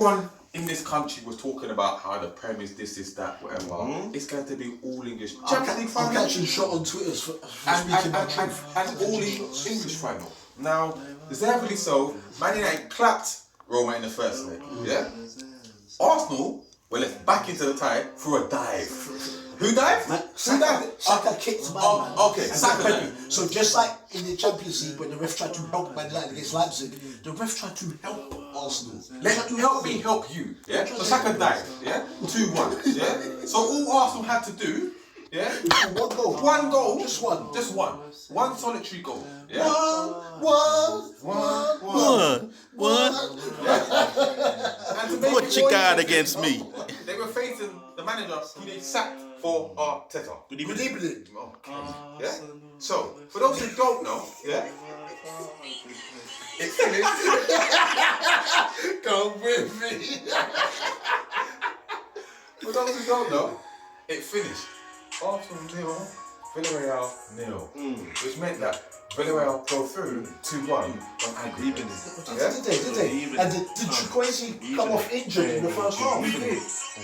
Everyone in this country was talking about how the Prem is this, that, whatever. It's going to be all English. Champions League final. I'm catching shot on Twitter for speaking my truth. And all English final. Now, deservedly so, Man United clapped Roma in the first leg. Yeah? Arsenal were left back into the tie for a dive. Who dived? Saka kicked man. Okay, Saka. So just like in the Champions League when the ref tried to help Man United against Leipzig, the ref tried to help Arsenal. Help me help you. Yeah? So Saka dived. Yeah? 2-1. Yeah? So all Arsenal had to do, yeah? One goal. One goal. Just one. Just one. One solitary goal. Yeah? One. And to make What you got against me? They were facing the manager who they sacked for Arteta. Good evening. Okay. Yeah? So, for those who don't know, yeah? It finished. Go with me. For those who don't know, it finished. Arsenal 0, Villarreal 0. Which meant that Villarreal go through 2-1 on aggregate. Did they? And did Chukwueze come off injured in the first half? He did.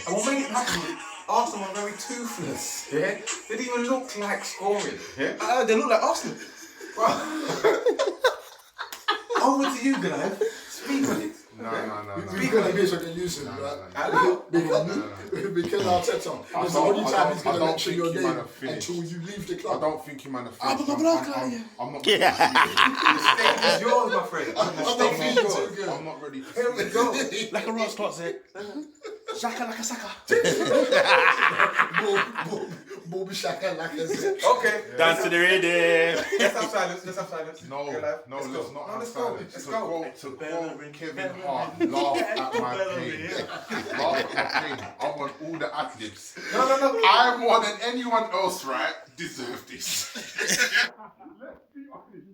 And what made it happen, Arsenal were very toothless. Yeah? They didn't even look like scoring. Yeah? They look like Arsenal. Over to you, Goliath. Speak on it. No. Speak on it, so I can use him, right? Because Arteta, it's the only time he's going to mention your name until you leave the club. I don't think you man have finished. I'm not. The stage is yours, my friend. I'm not feeling too good. I'm not ready. Here we go. Like a rock starts it. Shaka like a sucker. Booby shaka like a zip. Okay. Dance to the rhythm. Let's have silence. No, let's not have silence. Let's To go. quote Kevin Hart, laugh at my pain. Laugh at my pain. I want all the athletes. No. I more than anyone else, right, deserve this. Let's be honest,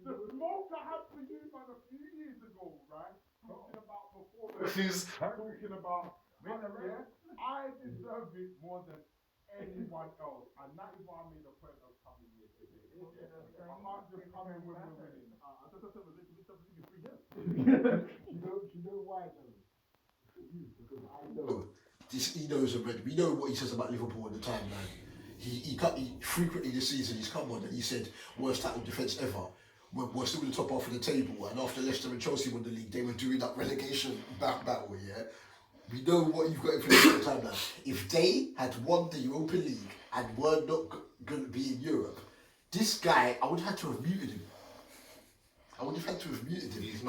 the smoke I had for you man a few years ago, right? Talking about performances, talking about winner, I deserve it more than anyone else, and that is why I made a point of coming here today. I can't just come in with the winning. I just have a little bit of You know why, though? Because I know. He knows already. We know what he says about Liverpool at the time, man. He frequently this season he's come on and he said worst title defence ever. We're still in the top half of the table, and after Leicester and Chelsea won the league, they were doing that relegation battle, yeah? We know what you've got in front of the time now. If they had won the Europa League and were not going to be in Europe, this guy, I would have had to have muted him.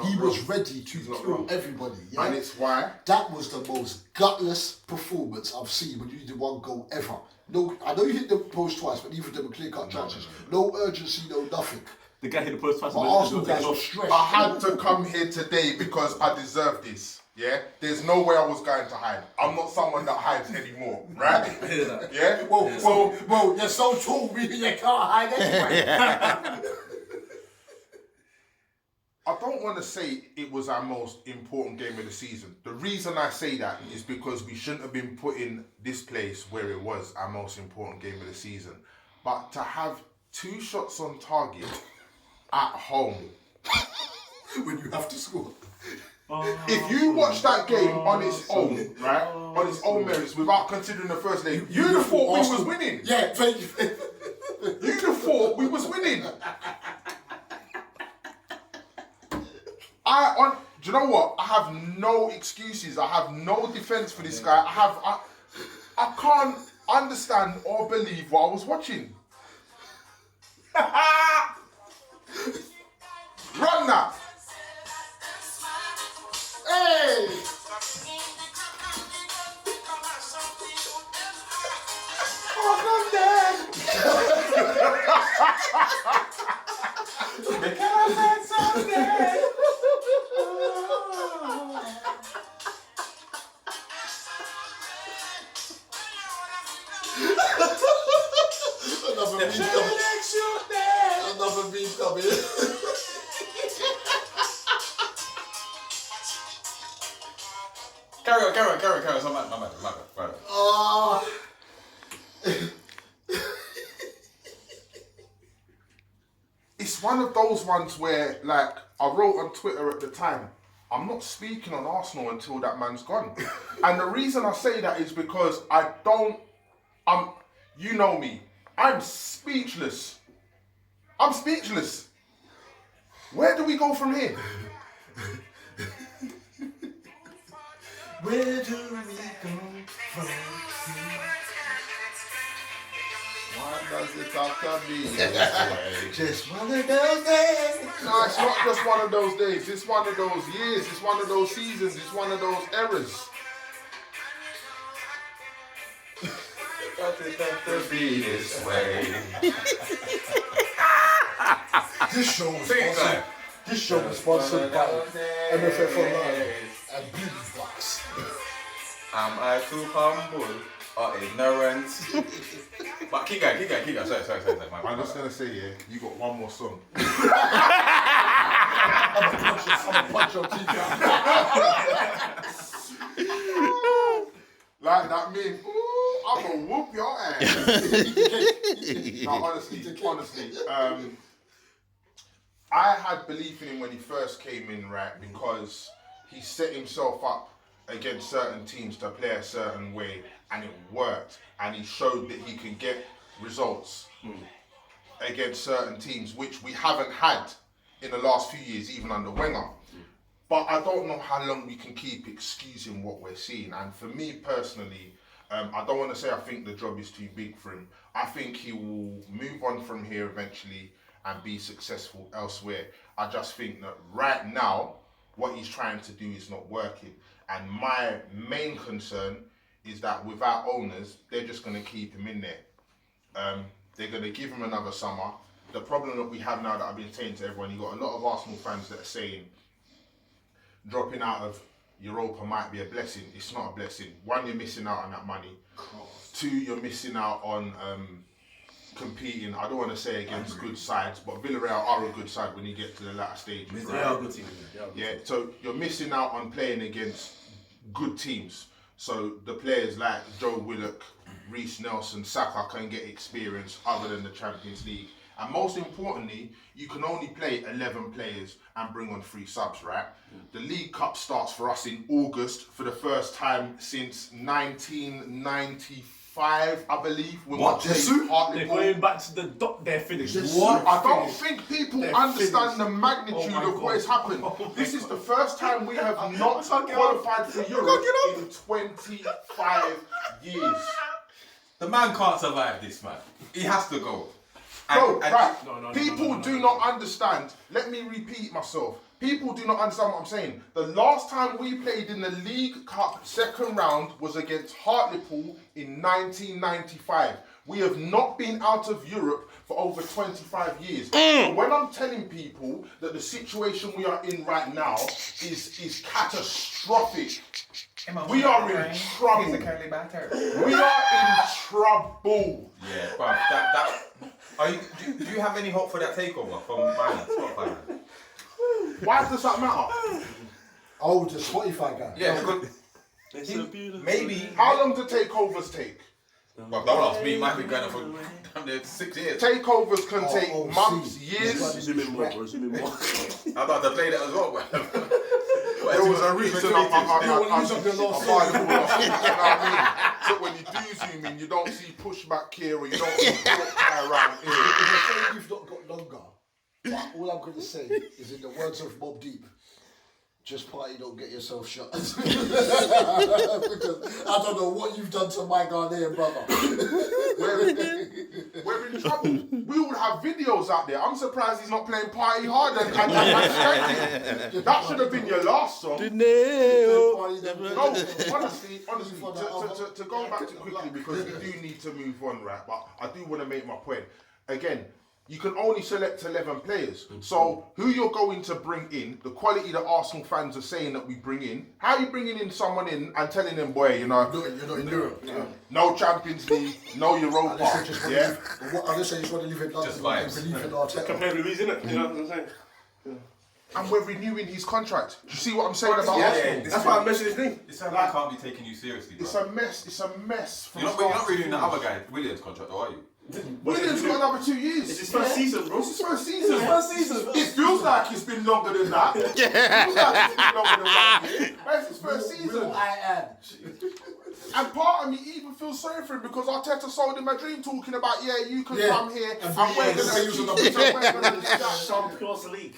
He was ready to kill everybody. Yeah? And it's why? That was the most gutless performance I've seen when you did one goal ever. No, I know you hit the post twice, but neither of them were clear-cut chances. No urgency, no nothing. The guy hit the post twice. But Arsenal guys were stressed. I had to come here today because I deserve this. Yeah? There's no way I was going to hide. I'm not someone that hides anymore, right? Yeah? Whoa, you're so tall, you can't hide anyway. I don't want to say it was our most important game of the season. The reason I say that is because we shouldn't have been put in this place where it was our most important game of the season. But to have 2 shots on target at home when you have to score. If you watch that game on its own, right, on its own merits, without considering the first leg, you'd have thought we was winning. Yeah, thank you. You'd have thought we was winning. Do you know what? I have no excuses. I have no defense for this guy. I can't understand or believe what I was watching. Run that. Hey! Oh, I'm dead. Another beat coming. Carry on. So my bad. It's one of those ones where, like, I wrote on Twitter at the time, I I'm not speaking on Arsenal until that man's gone. And the reason I say that is because you know me, I'm speechless. I'm speechless. Where do we go from here? Where do we go from here? Why does it have to be this way? Just one of those days. No, it's not just one of those days. It's one of those years. It's one of those seasons. It's one of those eras. Does it have to be this way? This show was Sing it, sponsored. guy. This show was sponsored by MFF Online and Beauty Box. Am I too humble or ignorant? But keep going. Sorry. I'm just gonna say, yeah, you got one more song. I'm a punch your teeth out. Like that means, ooh, I'm gonna whoop your ass. No, honestly, I had belief in him when he first came in, right? Because he set himself up against certain teams to play a certain way, and it worked. And he showed that he can get results against certain teams, which we haven't had in the last few years, even under Wenger. But I don't know how long we can keep excusing what we're seeing. And for me personally, I don't want to say I think the job is too big for him. I think he will move on from here eventually and be successful elsewhere. I just think that right now, what he's trying to do is not working. And my main concern is that with our owners, they're just going to keep him in there. They're going to give him another summer. The problem that we have now that I've been saying to everyone, you've got a lot of Arsenal fans that are saying dropping out of Europa might be a blessing. It's not a blessing. One, you're missing out on that money. Two, you're missing out on competing, I don't want to say against good sides, but Villarreal are a good side when you get to the latter stage. They are a good team. Yeah, so you're missing out on playing against good teams. So the players like Joe Willock, Reece Nelson, Saka can get experience other than the Champions League. And most importantly, you can only play 11 players and bring on 3 subs, right? The League Cup starts for us in August for the first time since 1995, I believe. When What? They're going back to the dot. They're finished. What? I don't think people They're understand finished. the magnitude Oh my of what has God. happened. Oh my This is God. the first time we have not qualified for Europe in 25 years. The man can't survive this, man. He has to go. No, right. No, People do not understand. Let me repeat myself. People do not understand what I'm saying. The last time we played in the League Cup second round was against Hartlepool in 1995. We have not been out of Europe for over 25 years. So when I'm telling people that the situation we are in right now is catastrophic, we are in trouble. We are in trouble. Yeah, but that. Do you have any hope for that takeover from Finance? Why does that matter? Oh, the Spotify guy. Yeah, because maybe. How long do takeovers take? Well, don't ask me. Might be going on for damn near 6 years. Takeovers can take Oh, months, see. years. Zoom in more. I thought to play that as well. There was a reason I So when you do zoom in, you don't see pushback here or you don't see pushback around here. If you're saying you've not got longer, but all I'm going to say is in the words of Mobb Deep, just party, don't get yourself shot. Because I don't know what you've done to my Ghanaian brother. We're in trouble. We all have videos out there. I'm surprised he's not playing Party Hard and Strength. That should have been your last song. No, honestly, to go back to quickly, because we do need to move on, right? But I do want to make my point. Again, you can only select 11 players. So who you're going to bring in, the quality that Arsenal fans are saying that we bring in, how are you bringing in someone in and telling them, boy, you know, You're not in Europe. no Champions League, no Europa, yeah? Unless I just want to live in London Just and vibes. believe in Arteta. Compare Louise, innit? You know what I'm saying? And we're renewing his contract. Do you see what I'm saying about Yeah, Arsenal? yeah. That's why I mentioned his name. This man can't be taking you seriously, bro. It's a mess. It's a mess. You're not renewing that other guy, Williams' contract, or are you? William's got another 2 years. It's his first season, bro. It's his first season. First season. It feels like it's been longer than that. It feels like it's been longer than 1 year. That's his first season. And part of me even feels sorry for him because Arteta sold him a dream talking about, yeah, you can come here and we're going to do that. Champions League.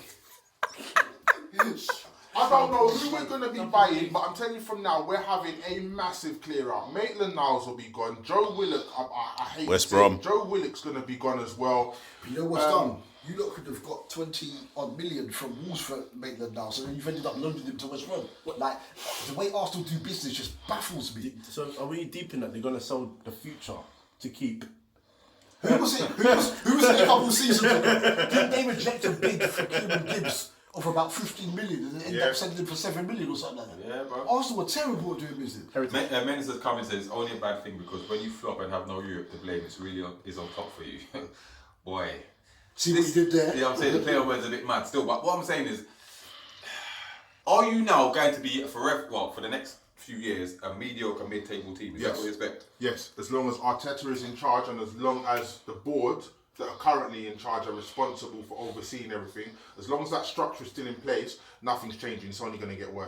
I don't know who we're going to be buying, but I'm telling you from now, we're having a massive clear out. Maitland-Niles will be gone. Joe Willock, I hate West to say it, Brom. Joe Willock's going to be gone as well. But you know what's done? You lot could have got 20 odd million from Wolves for Maitland now, so then you've ended up loaning him to West Brom. Like, the way Arsenal do business just baffles me. So are we deep in that they're gonna sell the future to keep? Who was it? Who was it a couple of seasons ago? Didn't they reject a bid for Kieran Gibbs of about 15 million and then end up sending him for 7 million or something like that? Yeah, bro. Arsenal were terrible at doing business. Mendes has come and said it's only a bad thing because when you flop and have no Europe to blame, it's really is on top for you. Boy. See what you did there? Yeah, I'm saying the player word's a bit mad still, but what I'm saying is, are you now going to be forever, well, for the next few years, a mediocre mid-table team? Is that what you expect? Yes, as long as Arteta is in charge and as long as the board that are currently in charge are responsible for overseeing everything, as long as that structure is still in place, nothing's changing. It's only going to get worse.